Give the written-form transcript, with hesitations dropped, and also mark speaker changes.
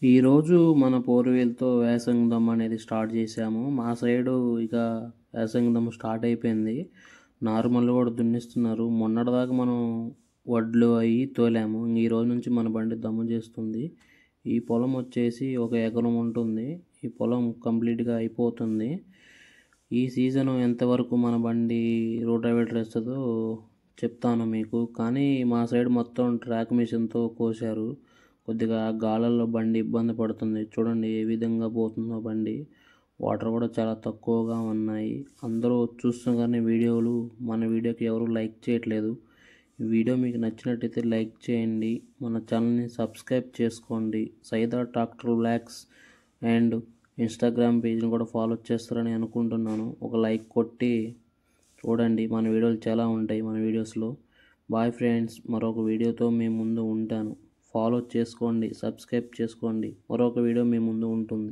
Speaker 1: ఈరోజు మన పోరువేలుతో వేసంగం అనేది స్టార్ట్ చేసాము. మా సైడు ఇక వేసంగం స్టార్ట్ అయిపోయింది. నార్మల్ కూడా దున్నిస్తున్నారు. మొన్నటిదాకా మనం వడ్లు అవి తోలాము. ఈ రోజు నుంచి మన బండి దమ్ము చేస్తుంది. ఈ పొలం వచ్చేసి 1 ఎకరం ఉంటుంది. ఈ పొలం కంప్లీట్గా అయిపోతుంది. ఈ సీజను ఎంతవరకు మన బండి రోటావేటర్ వేస్తుందో చెప్తాను మీకు. కానీ మా సైడ్ మొత్తం ట్రాక్ మిషన్తో కోసారు. కొద్దిగా గాలుల్లో బండి ఇబ్బంది పడుతుంది. చూడండి ఏ విధంగా పోతుందో బండి. వాటర్ కూడా చాలా తక్కువగా ఉన్నాయి. అందరూ చూస్తున్నగానే వీడియోలు మన వీడియోకి ఎవరు లైక్ చేయట్లేదు. ఈ వీడియో మీకు నచ్చినట్టయితే లైక్ చేయండి. మన ఛానల్ని సబ్స్క్రైబ్ చేసుకోండి. Saida tractor vlogs and Instagram పేజ్ని కూడా ఫాలో చేస్తారని అనుకుంటున్నాను. ఒక లైక్ కొట్టి చూడండి. మన వీడియోలు చాలా ఉంటాయి మన వీడియోస్లో. బాయ్ ఫ్రెండ్స్, మరొక వీడియోతో మీ ముందు ఉంటాను. ఫాలో చేసుకోండి, సబ్స్క్రైబ్ చేసుకోండి. మరొక వీడియో మీ ముందు ఉంటుంది.